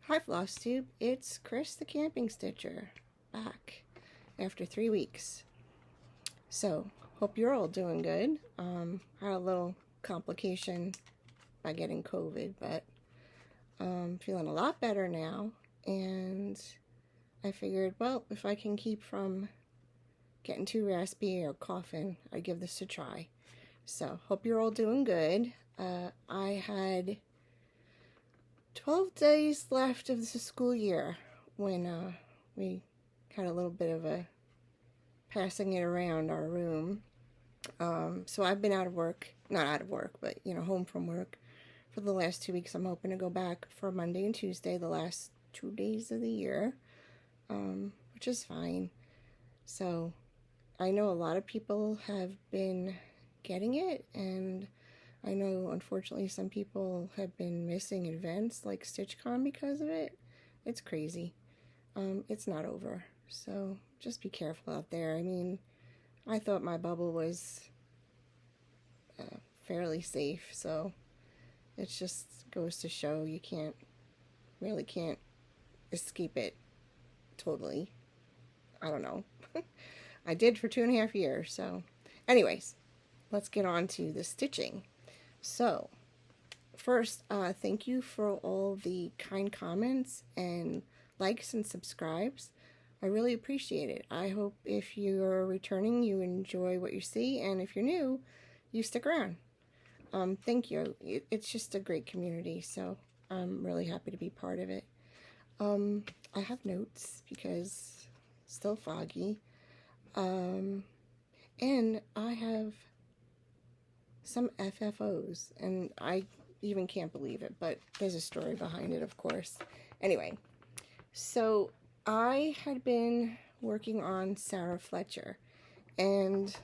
Hi Flosstube, it's Chris the Camping Stitcher, back after 3 weeks. So, hope you're all doing good. Had a little complication by getting COVID, but feeling a lot better now. And I figured, well, if I can keep from getting too raspy or coughing, I'd give this a try. So, hope you're all doing good. I had 12 days left of the school year when we had a little bit of a passing it around our room. So I've been out of work, not out of work, but home from work for the last 2 weeks. I'm hoping to go back for Monday and Tuesday, the last 2 days of the year, which is fine. So I know a lot of people have been getting it, and I know, unfortunately, some people have been missing events like StitchCon because of it. It's crazy. It's not over, so just be careful out there. I mean, I thought my bubble was fairly safe, so it just goes to show you really can't escape it totally. I don't know. I did for 2.5 years, so anyways, let's get on to the stitching. So, first, thank you for all the kind comments and likes and subscribes. I really appreciate it. I hope if you're returning, you enjoy what you see, and if you're new, you stick around. Thank you. It's just a great community, so I'm really happy to be part of it. I have notes because it's still foggy. And I have some FFOs, and I even can't believe it, but there's a story behind it, of course. Anyway, so I had been working on Sarah Fletcher, and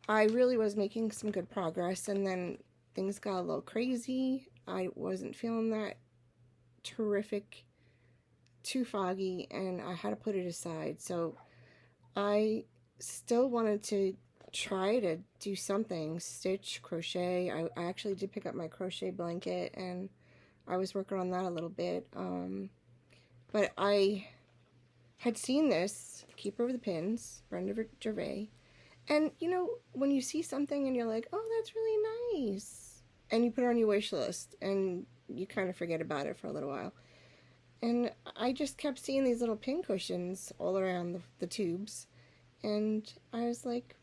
I really was making some good progress, and then things got a little crazy. I wasn't feeling that terrific, too foggy, and I had to put it aside. So I still wanted to try to do something, stitch, crochet. I actually did pick up my crochet blanket, and I was working on that a little bit. But I had seen this, Keeper of the Pins, Brenda Gervais, and when you see something and you're like, oh, that's really nice, and you put it on your wish list, and you kind of forget about it for a little while. And I just kept seeing these little pin cushions all around the tubes, and I was like,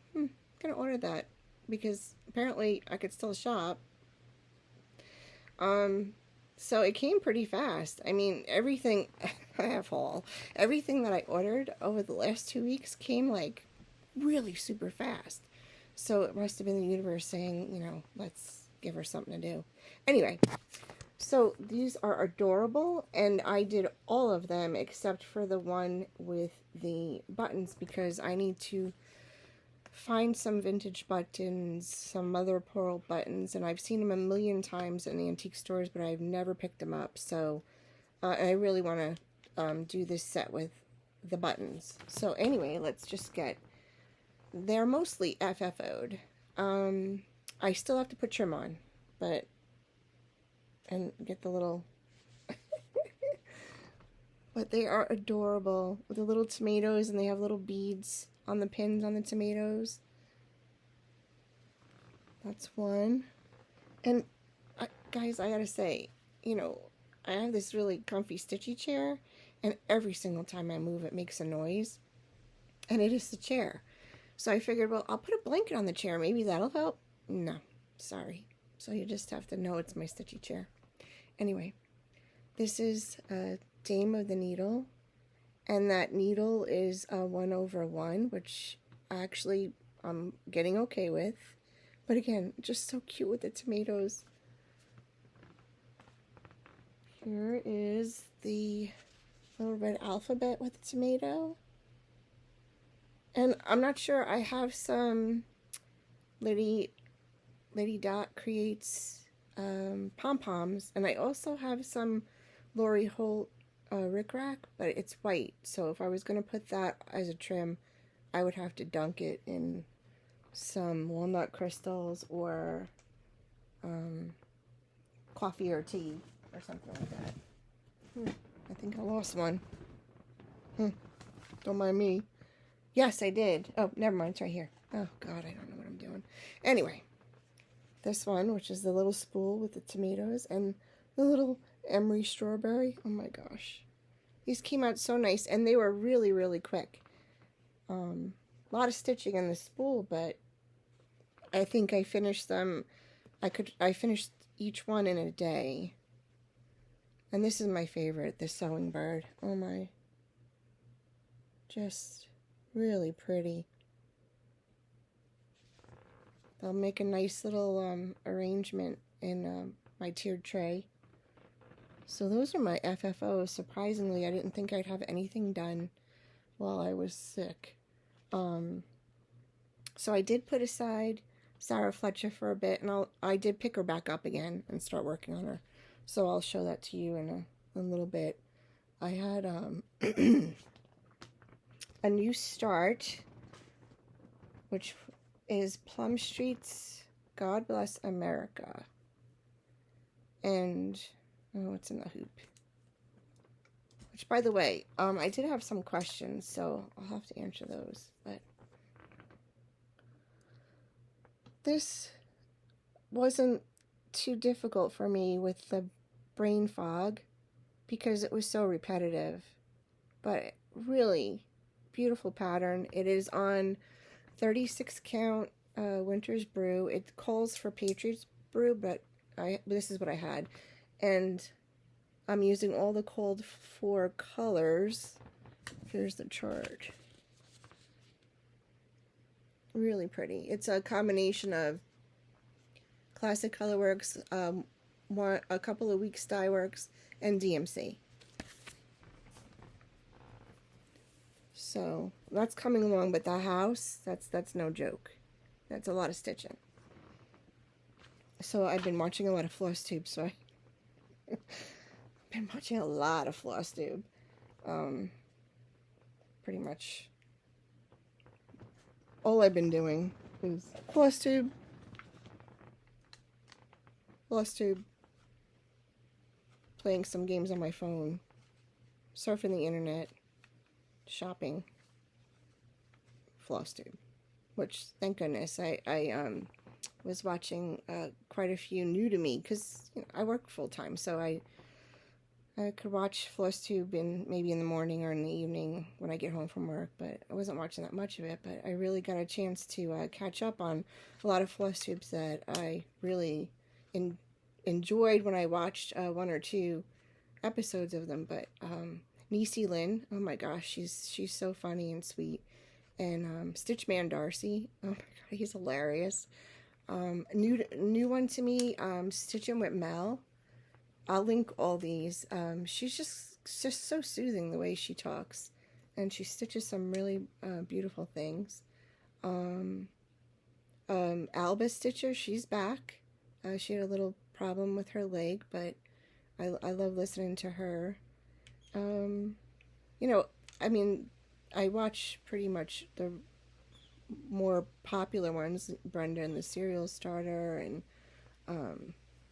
gonna order that because apparently I could still shop. So it came pretty fast. I mean, everything I have haul. Everything that I ordered over the last 2 weeks came like really super fast. So it must have been the universe saying, let's give her something to do. Anyway, so these are adorable, and I did all of them except for the one with the buttons because I need to find some vintage buttons, some mother of pearl buttons, and I've seen them a million times in the antique stores, but I've never picked them up. So I really want to do this set with the buttons. So anyway, let's just they're mostly FFO'd. I still have to put trim on, and get the little but they are adorable with the little tomatoes, and they have little beads on the pins on the tomatoes. That's one. And guys, I gotta say, I have this really comfy stitchy chair, and every single time I move it makes a noise, and it is the chair. So I figured, well, I'll put a blanket on the chair, maybe that'll help. No, sorry. So you just have to know it's my stitchy chair. Anyway, this is Dame of the Needle, and that needle is 1/1, which actually I'm getting okay with. But again, just so cute with the tomatoes. Here is the little red alphabet with the tomato. And I'm not sure, I have some Lady Dot Creates pom-poms, and I also have some Lori Holt rickrack, but it's white, so if I was going to put that as a trim, I would have to dunk it in some walnut crystals or coffee or tea or something like that. think I lost one. Don't mind me. Yes, I did. Oh, never mind. It's right here. Oh, God, I don't know what I'm doing. Anyway, this one, which is the little spool with the tomatoes and the little emery strawberry. Oh, my gosh. These came out so nice, and they were really, really quick. A lot of stitching in the spool, but I think I finished them. I finished each one in a day. And this is my favorite, the sewing bird. Oh, my. Just really pretty. They'll make a nice little arrangement in my tiered tray. So those are my FFOs. Surprisingly, I didn't think I'd have anything done while I was sick. So I did put aside Sarah Fletcher for a bit, and I did pick her back up again and start working on her. So I'll show that to you in a little bit. I had a new start, which is Plum Street's God Bless America. And, oh, it's in the hoop. Which, by the way, I did have some questions, so I'll have to answer those. But this wasn't too difficult for me with the brain fog because it was so repetitive. But really beautiful pattern. It is on 36 count Winter's Brew. It calls for Patriots Brew, but this is what I had. And I'm using all the called for colors. Here's the chart. Really pretty. It's a combination of Classic Colorworks, a couple of weeks Dye Works, and DMC. So that's coming along, but the house, that's no joke. That's a lot of stitching. So I've been watching a lot of Flosstube, so I've been watching a lot of Flosstube. Pretty much all I've been doing is Flosstube, playing some games on my phone, surfing the internet, shopping, Flosstube, which, thank goodness, I was watching quite a few new to me, because I work full-time, so I could watch Flosstube maybe in the morning or in the evening when I get home from work, but I wasn't watching that much of it. But I really got a chance to catch up on a lot of Flosstubes that I really enjoyed when I watched one or two episodes of them. But Niecy Lynn, oh my gosh, she's so funny and sweet. And Stitchman Darcy, oh my god, he's hilarious. New one to me, Stitching with Mel. I'll link all these. She's just so soothing the way she talks, and she stitches some really beautiful things. Alba Stitcher, she's back. She had a little problem with her leg, but I love listening to her. I mean, I watch pretty much the more popular ones, Brenda and the Serial Starter, and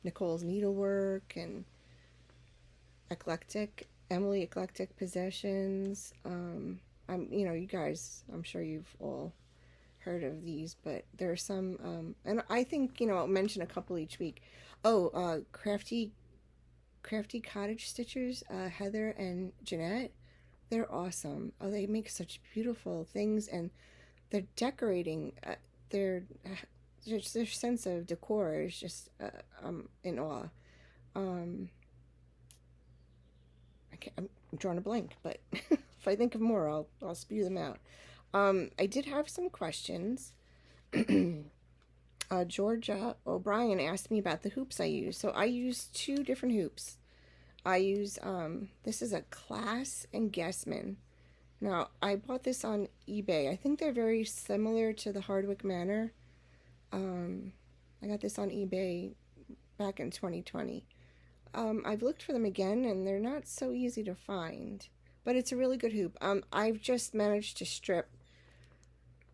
Nicole's Needlework, and Emily Eclectic Possessions. You guys, I'm sure you've all heard of these, but there are some, and I think, I'll mention a couple each week. Oh, Crafty Cottage Stitchers, Heather and Jeanette, they're awesome. Oh, they make such beautiful things, and they're decorating, just their sense of decor is just, I'm in awe. I'm drawing a blank, but if I think of more, I'll spew them out. I did have some questions. Georgia O'Brien asked me about the hoops I use. So I use two different hoops. I use, this is a Class and Guessman. Now, I bought this on eBay. I think they're very similar to the Hardwick Manor. I got this on eBay back in 2020. I've looked for them again, and they're not so easy to find. But it's a really good hoop. I've just managed to strip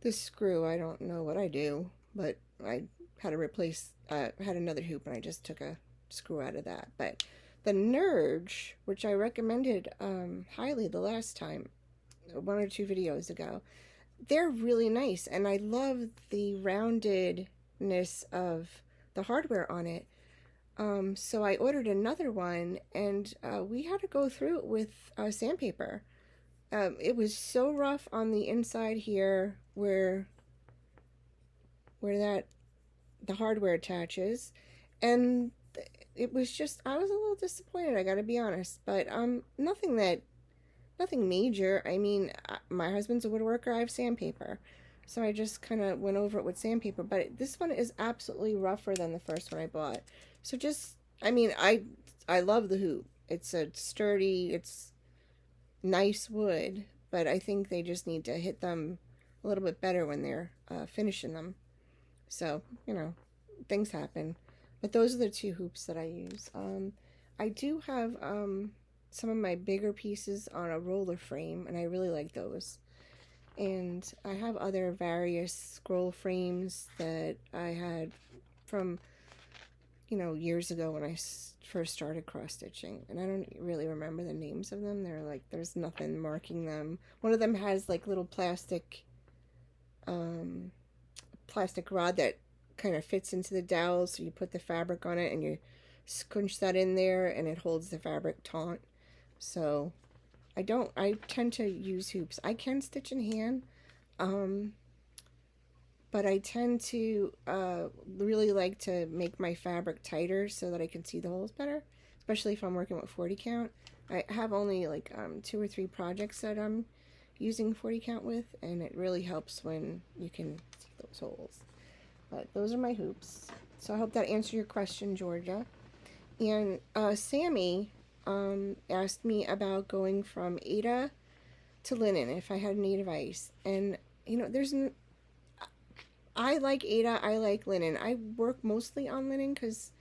the screw. I don't know what I do, but I had to replace, had another hoop, and I just took a screw out of that. But the Nerge, which I recommended highly the last time, 1 or 2 videos ago, they're really nice, and I love the roundedness of the hardware on it. So I ordered another one, and we had to go through it with sandpaper. It was so rough on the inside here where the hardware attaches, and it was just, I was a little disappointed, I gotta be honest, but nothing major. I mean, my husband's a woodworker, I have sandpaper, so I just kind of went over it with sandpaper, but this one is absolutely rougher than the first one I bought. So just, I mean, I love the hoop. It's a sturdy, it's nice wood, but I think they just need to hit them a little bit better when they're finishing them. So, you know, things happen. But those are the 2 hoops that I use. I do have some of my bigger pieces on a roller frame, and I really like those. And I have other various scroll frames that I had from, you know, years ago when I first started cross stitching, and I don't really remember the names of them. They're like, there's nothing marking them. One of them has like little plastic rod that kind of fits into the dowel, so you put the fabric on it and you scrunch that in there and it holds the fabric taut. So I tend to use hoops. I can stitch in hand, but I tend to really like to make my fabric tighter so that I can see the holes better, especially if I'm working with 40 count. I have only like 2 or 3 projects that I'm using 40 count with, and it really helps when you can see those holes. But those are my hoops. So I hope that answered your question, Georgia. And Sammy asked me about going from Aida to linen, if I had any advice. And, you know, I like Aida, I like linen. I work mostly on linen because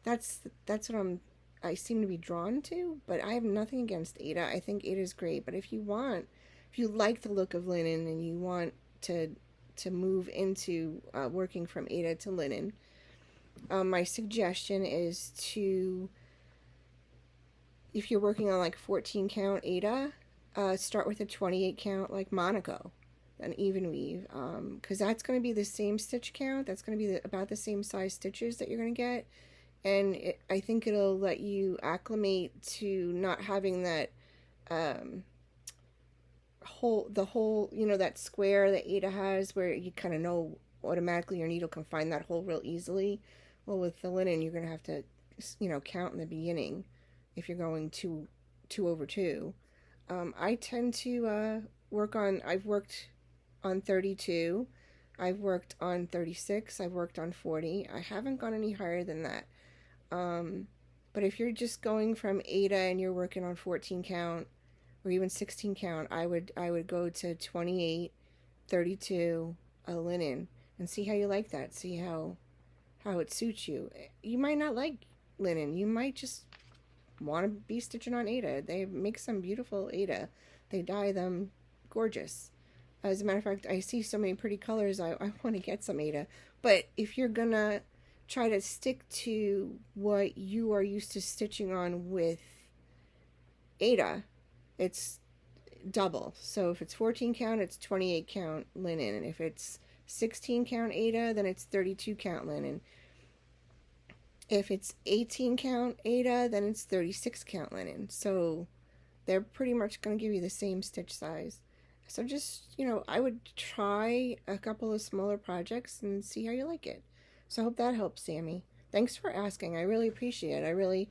that's what I seem to be drawn to, but I have nothing against Aida. I think Aida is great, but if you like the look of linen and you want to move into working from Aida to linen, my suggestion is if you're working on like 14 count Aida, start with a 28 count like Monaco, an even weave, because that's going to be the same stitch count. That's going to be about the same size stitches that you're going to get, and I think it'll let you acclimate to not having that whole, you know, that square that Aida has where you kind of know automatically your needle can find that hole real easily. Well, with the linen, you're going to have to, you know, count in the beginning if you're going 2 over 2. I tend to I've worked on 32, I've worked on 36, I've worked on 40. I haven't gone any higher than that. But if you're just going from Aida and you're working on 14 count or even 16 count, I would go to 28, 32, a linen, and see how you like that. See how it suits you. You might not like linen. You might just want to be stitching on Aida. They make some beautiful Aida. They dye them gorgeous. As a matter of fact, I see so many pretty colors. I want to get some Aida. But if you're gonna try to stick to what you are used to stitching on with Aida, it's double. So if it's 14 count, it's 28 count linen, and if it's 16 count Aida, then it's 32 count linen. If it's 18 count Aida, then it's 36 count linen. So they're pretty much going to give you the same stitch size. So just, you know, I would try a couple of smaller projects and see how you like it. So I hope that helps, Sammy. Thanks for asking. I really appreciate it. I really,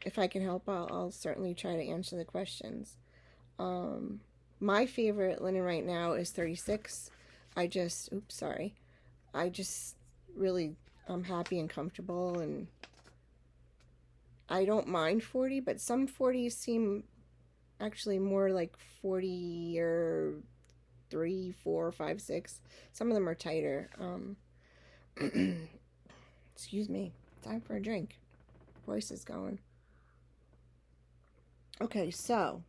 if I can help, I'll certainly try to answer the questions. My favorite linen right now is 36. I just really, I'm happy and comfortable, and I don't mind 40, but some 40s seem actually more like 40 or 3, 4, 5, 6. Some of them are tighter. Excuse me. Time for a drink. Voice is going. Okay, so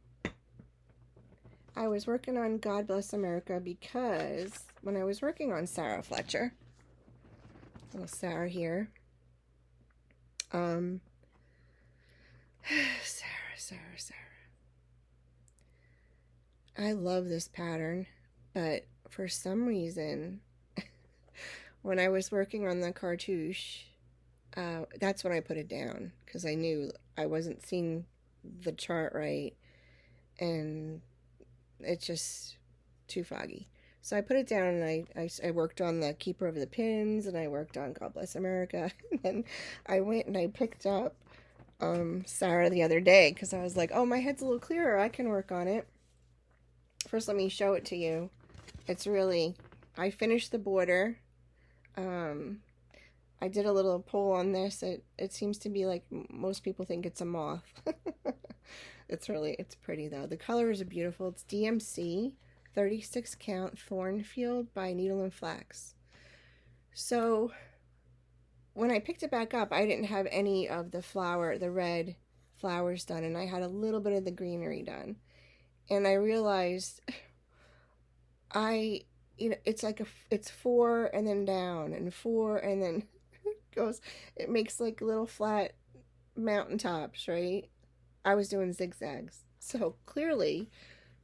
I was working on God Bless America because when I was working on Sarah Fletcher, little Sarah here, Sarah. I love this pattern, but for some reason, when I was working on the cartouche, that's when I put it down because I knew I wasn't seeing the chart right, and it's just too foggy. So I put it down and I worked on the Keeper of the Pins and I worked on God Bless America. And then I went and I picked up Sarah the other day because I was like, oh, my head's a little clearer. I can work on it. First, let me show it to you. It's really, I finished the border. I did a little poll on this. It seems to be like most people think it's a moth. It's pretty though. The colors are beautiful. It's DMC 36 count Thornfield by Needle and Flax. So when I picked it back up, I didn't have any of the red flowers done, and I had a little bit of the greenery done. And I realized it's like it's 4 and then down and 4 and then it makes like little flat mountaintops, right? I was doing zigzags. So clearly,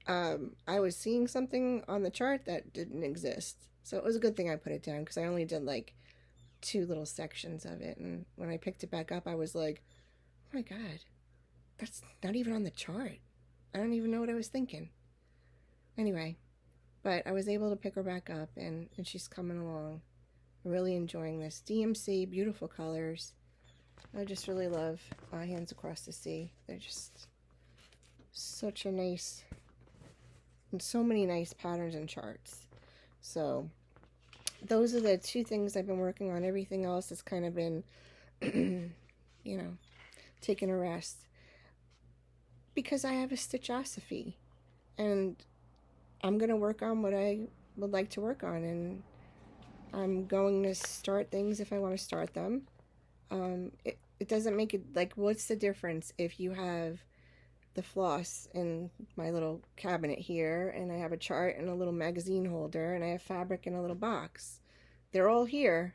I was seeing something on the chart that didn't exist. So it was a good thing I put it down because I only did like 2 little sections of it. And when I picked it back up, I was like, oh my God, that's not even on the chart. I don't even know what I was thinking. Anyway, but I was able to pick her back up and she's coming along. I'm really enjoying this. DMC, beautiful colors. I just really love Hands Across the Sea. They're just such a nice, and so many nice patterns and charts. So those are the 2 things I've been working on. Everything else has kind of been, taking a rest. Because I have a stitchosophy. And I'm going to work on what I would like to work on. And I'm going to start things if I want to start them. It doesn't make it, like, what's the difference if you have the floss in my little cabinet here, and I have a chart and a little magazine holder, and I have fabric in a little box? They're all here.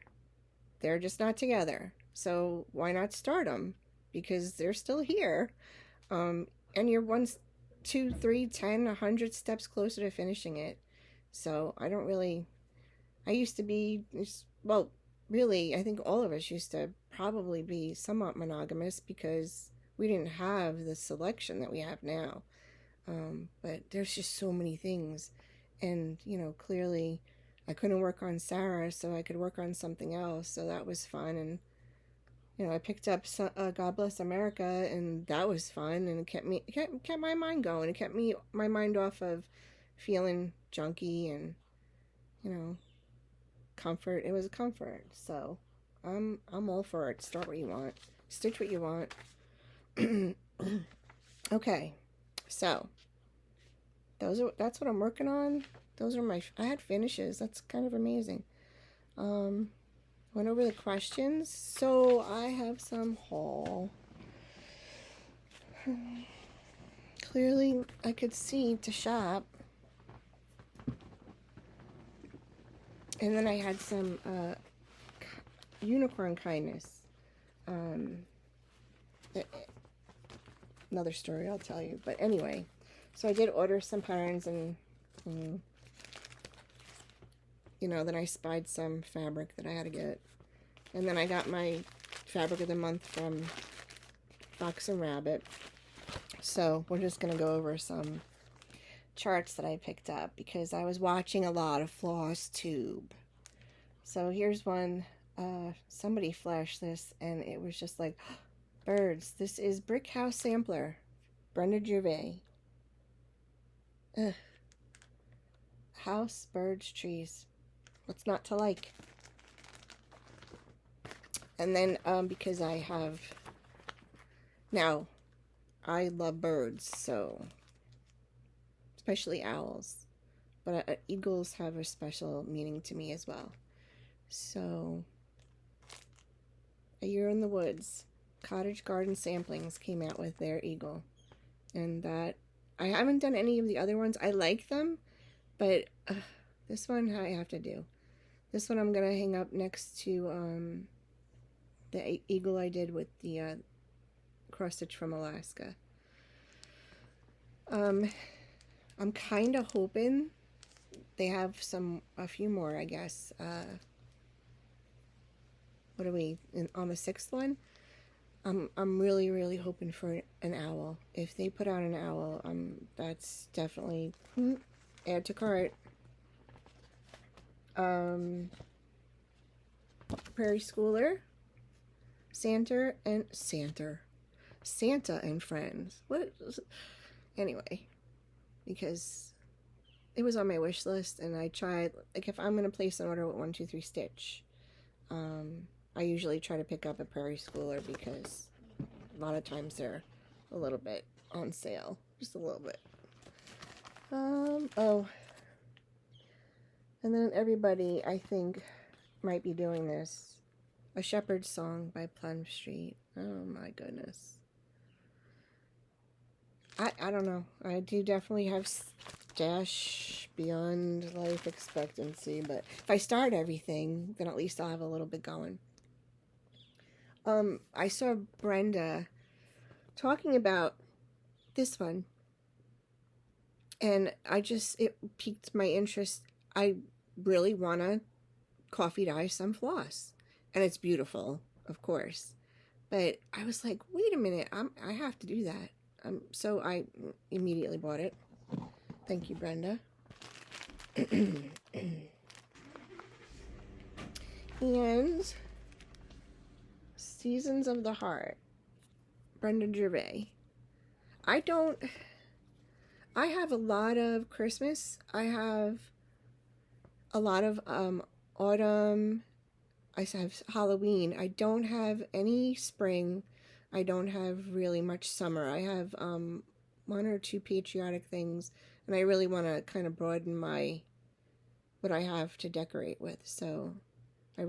They're just not together. So why not start them? Because they're still here. And you're 1, 2, 3, 10, 100 steps closer to finishing it. So I used to be, well, really, I think all of us used to probably be somewhat monogamous because we didn't have the selection that we have now. But there's just so many things. And, clearly I couldn't work on Sarah, so I could work on something else. So that was fun. And, I picked up God Bless America, and that was fun. And it kept my mind going. It kept my mind off of feeling junky and, comfort. It was a comfort. So I'm all for it. Start what you want. Stitch what you want. Okay. So that's what I'm working on. Those are I had finishes. That's kind of amazing. Went over the questions. So I have some haul. Clearly I could see to shop. And then I had some unicorn kindness. Another story I'll tell you. But anyway, so I did order some patterns, and then I spied some fabric that I had to get. And then I got my fabric of the month from Fox and Rabbit. So we're just going to go over some charts that I picked up because I was watching a lot of Flosstube. So here's one. Somebody flashed this, and it was just like, birds. This is Brick House Sampler, Brenda Gervais. Ugh. House, birds, trees. What's not to like? And then because now I love birds, so especially owls, but eagles have a special meaning to me as well. So A Year in the Woods, Cottage Garden Samplings came out with their eagle, and that I haven't done any of the other ones. I like them, but this one I have to do. This one I'm gonna hang up next to the eagle I did with the cross stitch from Alaska. I'm kind of hoping they have a few more, I guess. What are we on the 6th one? I'm really, really hoping for an owl. If they put out an owl, that's definitely add to cart. Prairie Schooler, Santa and Friends. What? Anyway, because it was on my wish list, and I tried, like, if I'm gonna place an order with 123 Stitch, I usually try to pick up a Prairie Schooler because a lot of times they're a little bit on sale, just a little bit. Oh, and then everybody, I think, might be doing this. A Shepherd's Song by Plum Street. Oh my goodness. I don't know. I do definitely have stash beyond life expectancy, but if I start everything, then at least I'll have a little bit going. I saw Brenda talking about this one, and it piqued my interest. I really want to coffee dye some floss, and it's beautiful, of course, but I was like, wait a minute, I have to do that. So I immediately bought it. Thank you, Brenda. And Seasons of the Heart, Brenda Gervais. I have a lot of Christmas. I have a lot of autumn. I have Halloween. I don't have any spring. I don't have really much summer. I have 1 or 2 patriotic things, and I really want to kind of broaden what I have to decorate with. So I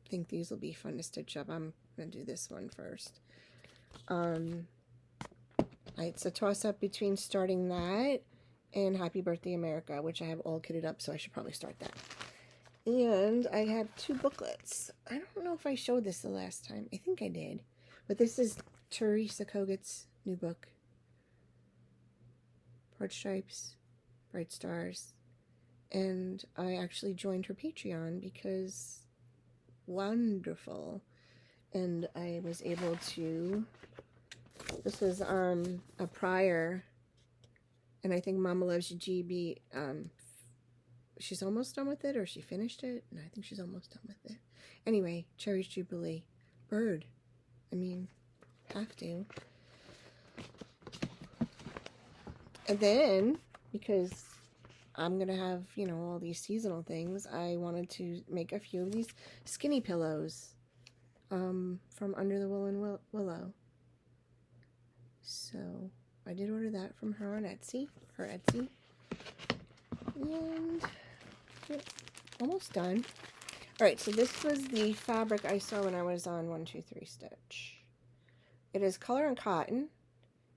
think these will be fun to stitch up. I'm going to do this one first. It's a toss-up between starting that and Happy Birthday America, which I have all kitted up, so I should probably start that. And I have 2 booklets. I don't know if I showed this the last time. I think I did. But this is Theresa Koget's new book. Broad Stripes, Bright Stars. And I actually joined her Patreon because wonderful. And I was able to, this was a prior, and I think Mama Loves You GB, she's almost done with it, or she finished it, and I think she's almost done with it. Anyway, Cherry's Jubilee. Bird. I mean, have to. And then, because I'm going to have, all these seasonal things, I wanted to make a few of these skinny pillows from Under the Willow. So, I did order that from her on Etsy, And, almost done. Alright, so this was the fabric I saw when I was on 123 Stitch. It is color and cotton,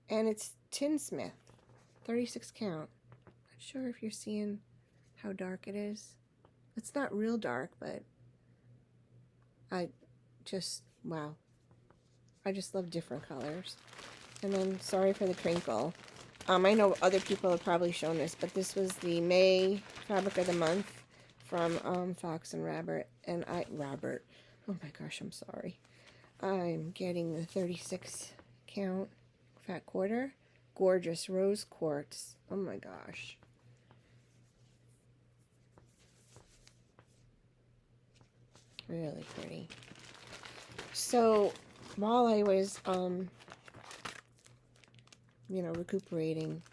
and it's Tinsmith, 36 count. Not sure if you're seeing how dark it is. It's not real dark, but wow. I just love different colors. And then, sorry for the crinkle. I know other people have probably shown this, but this was the May Fabric of the Month from Fox and Rabbit, and Robert. Oh my gosh, I'm sorry. I'm getting the 36 count fat quarter. Gorgeous rose quartz. Oh my gosh. Really pretty. So, while I was, recuperating,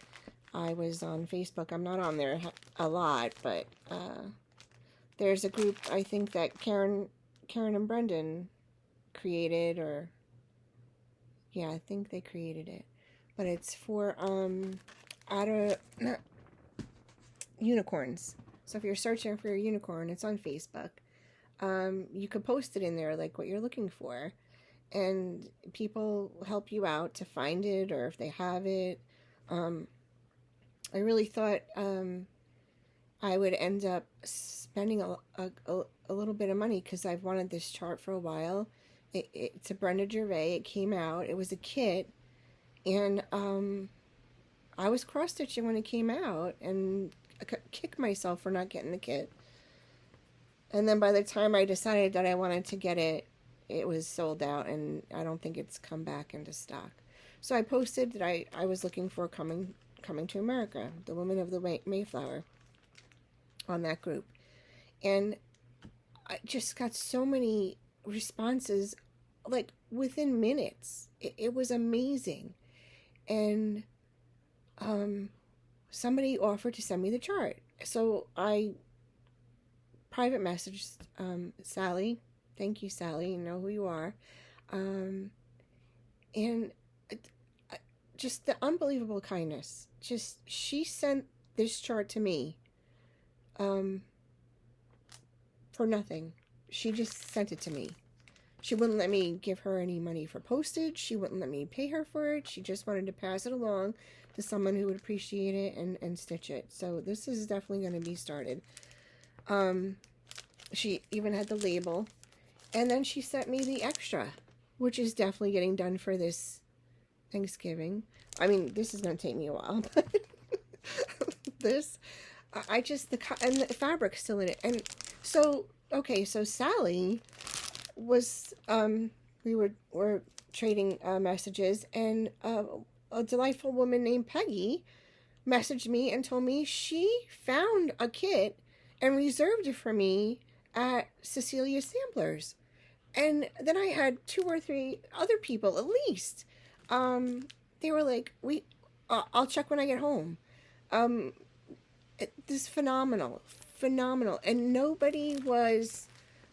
I was on Facebook. I'm not on there a lot, but, there's a group, I think, that Karen and Brendan created, or yeah, I think they created it, but it's for unicorns. So if you're searching for a unicorn, it's on Facebook. You could post it in there, like what you're looking for, and people help you out to find it, or if they have it. I really thought I would end up spending a little bit of money, because I've wanted this chart for a while, It's a Brenda Gervais. It came out. It was a kit, and I was cross stitching when it came out, and I kicked myself for not getting the kit. And then by the time I decided that I wanted to get it, it was sold out, and I don't think it's come back into stock. So I posted that I was looking for coming to America, the Women of the Mayflower, on that group, and I just got so many responses, like within minutes. It was amazing, and somebody offered to send me the chart, so I private messaged Sally. Thank you, Sally. You know who you are. And just the unbelievable kindness. Just, she sent this chart to me for nothing. She just sent it to me. She wouldn't let me give her any money for postage. She wouldn't let me pay her for it. She just wanted to pass it along to someone who would appreciate it and stitch it. So this is definitely going to be started. She even had the label. And then she sent me the extra, which is definitely getting done for this Thanksgiving. I mean, this is going to take me a while, but this, and the fabric's still in it. And so, okay, so Sally was, we were trading messages, and a delightful woman named Peggy messaged me and told me she found a kit and reserved it for me at Cecilia Samplers. And then I had 2 or 3 other people at least. They were like, I'll check when I get home. This is phenomenal. And nobody was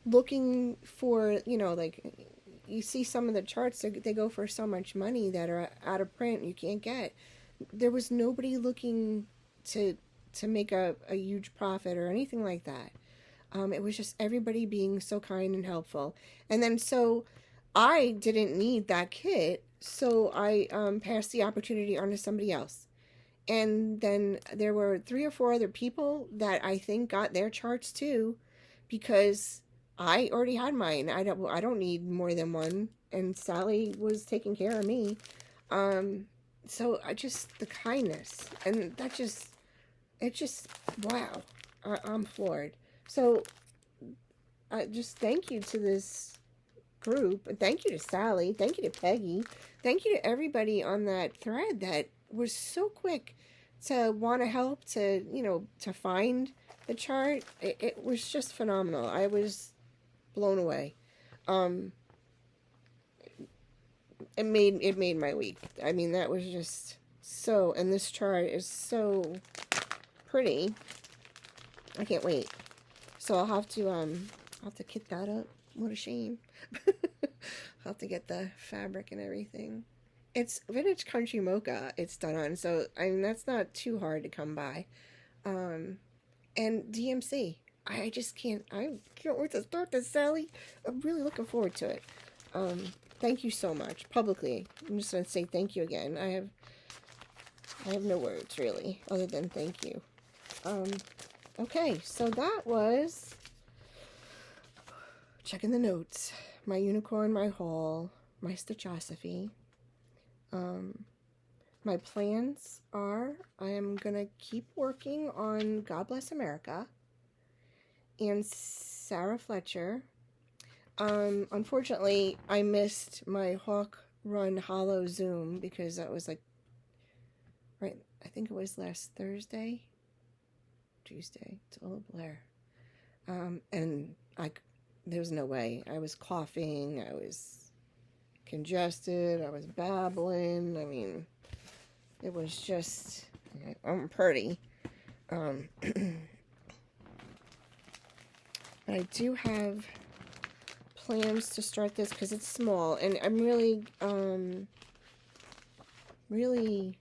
looking for, like, you see some of the charts, they go for so much money that are out of print, you can't get. There was nobody looking to make a huge profit or anything like that. It was just everybody being so kind and helpful. And then so I didn't need that kit, so I passed the opportunity on to somebody else. And then there were 3 or 4 other people that I think got their charts too, because I already had mine. I don't need more than one, and Sally was taking care of me. So the kindness, and it just wow, I'm floored. So just thank you to this group, and thank you to Sally, thank you to Peggy, thank you to everybody on that thread that was so quick to want to help, to find the chart. It was just phenomenal. I was blown away. It made my week. I mean, that was just so, and this chart is so pretty. I can't wait. So I'll have to kit that up. What a shame. I'll have to get the fabric and everything. It's Vintage Country Mocha it's done on, so I mean that's not too hard to come by. And DMC. I can't wait to start this, Sally. I'm really looking forward to it. Thank you so much. Publicly, I'm just gonna say thank you again. I have no words really, other than thank you. Okay, so that was checking the notes. My unicorn, my haul, my stitchosophy. My plans are I am going to keep working on God Bless America and Sarah Fletcher. Unfortunately, I missed my Hawk Run Hollow Zoom because that was right, I think it was last Tuesday. It's a little blur. And there was no way. I was coughing, I was congested, I was babbling. I mean, it was just, I'm pretty. But I do have plans to start this because it's small, and I'm really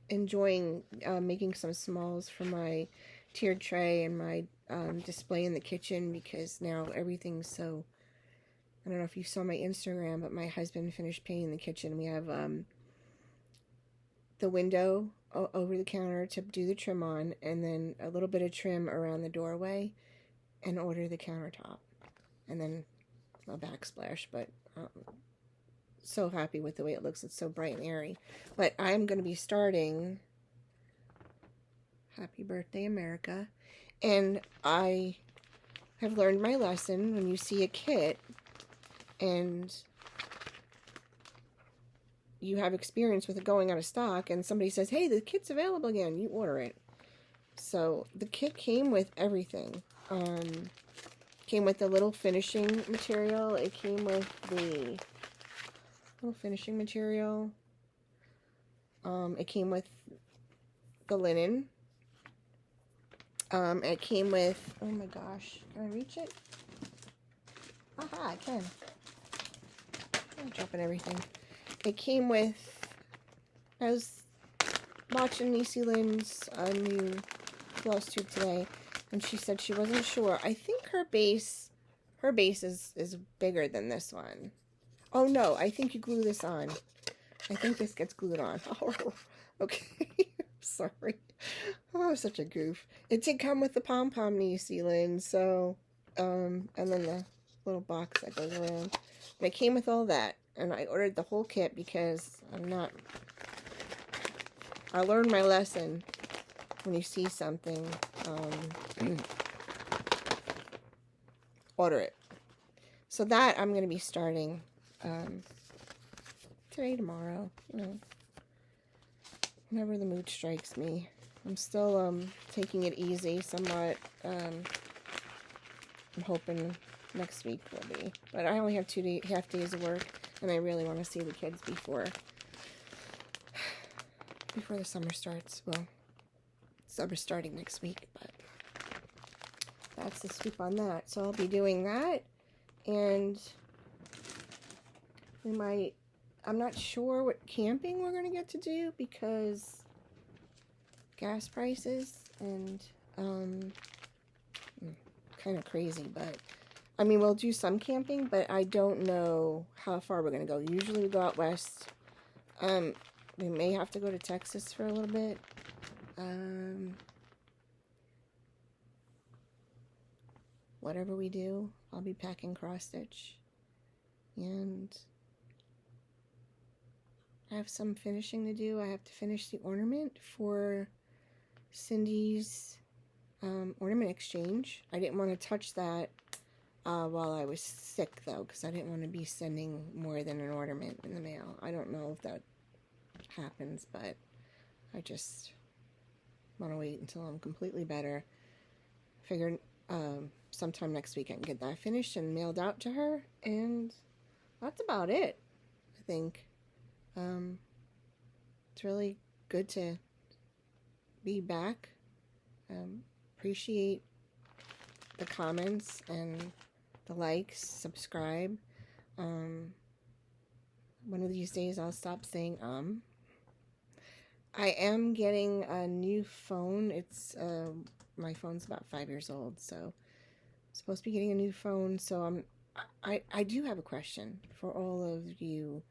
enjoying making some smalls for my tiered tray and my display in the kitchen, because now everything's so, I don't know if you saw my Instagram, but my husband finished painting the kitchen. We have the window over the counter to do the trim on, and then a little bit of trim around the doorway, and order the countertop. And then a backsplash, but so happy with the way it looks. It's so bright and airy. But I'm going to be starting Happy Birthday America, and I have learned my lesson. When you see a kit and you have experience with it going out of stock and somebody says, hey, the kit's available again, you order it. So the kit came with everything. Came with the little finishing material. It came with the little finishing material. It came with the linen. It came with, oh my gosh, can I reach it? Aha, I can. I'm dropping everything. It came with, I was watching Niecy Lynn's new Flosstube today, and she said she wasn't sure. I think her base is bigger than this one. Oh no, I think you glue this on. I think this gets glued on. Oh, okay. Sorry. Oh, such a goof. It did come with the pom-pom Niecy Lynn, so, and then the little box that goes around. And it came with all that, and I ordered the whole kit because I learned my lesson. When you see something, order it. So that I'm going to be starting today, tomorrow, you know, whenever the mood strikes me. I'm still taking it easy somewhat. I'm hoping next week will be, but I only have half days of work, and I really want to see the kids before the summer starts. Well, summer's starting next week, but that's the scoop on that. So I'll be doing that, and I'm not sure what camping we're going to get to do because gas prices and kind of crazy, but I mean, we'll do some camping, but I don't know how far we're going to go. Usually we go out west. We may have to go to Texas for a little bit. Whatever we do, I'll be packing cross stitch, and I have some finishing to do. I have to finish the ornament for Cindy's ornament exchange. I didn't want to touch that while I was sick, though, because I didn't want to be sending more than an ornament in the mail. I don't know if that happens, but I just want to wait until I'm completely better. Figured sometime next week I can get that finished and mailed out to her, and that's about it, I think. It's really good to be back. Appreciate the comments and the likes, subscribe. One of these days I'll stop saying I am getting a new phone. It's my phone's about 5 years old, so I'm supposed to be getting a new phone. So I do have a question for all of you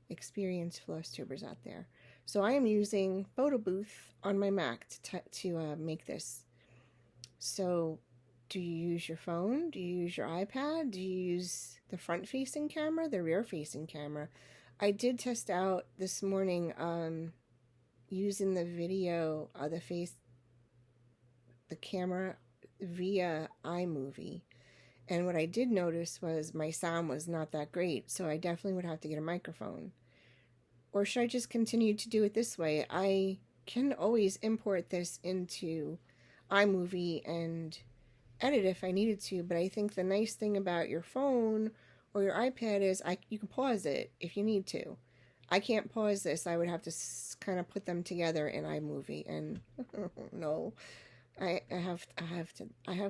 experienced Flosstubers out there. So I am using Photo Booth on my Mac to make this. So do you use your phone? Do you use your iPad? Do you use the front-facing camera, the rear-facing camera? I did test out this morning using the video, the camera via iMovie. And what I did notice was my sound was not that great, so I definitely would have to get a microphone. Or should I just continue to do it this way? I can always import this into iMovie and edit if I needed to, but I think the nice thing about your phone or your iPad is you can pause it if you need to. I can't pause this. I would have to kind of put them together in iMovie, and no, I have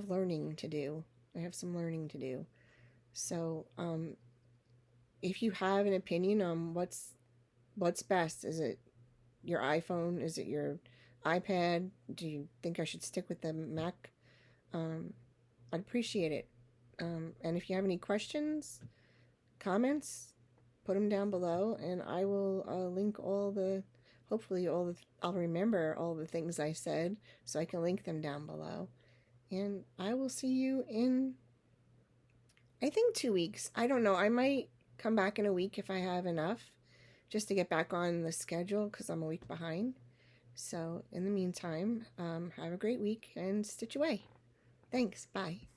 learning to do. I have some learning to do. So, if you have an opinion on what's best, is it your iPhone? Is it your iPad? Do you think I should stick with the Mac? I'd appreciate it. And if you have any questions, comments, put them down below, and I will link hopefully I'll remember all the things I said, so I can link them down below. And I will see you in I think 2 weeks. I don't know. I might come back in a week if I have enough just to get back on the schedule because I'm a week behind. So in the meantime, have a great week and stitch away. Thanks. Bye.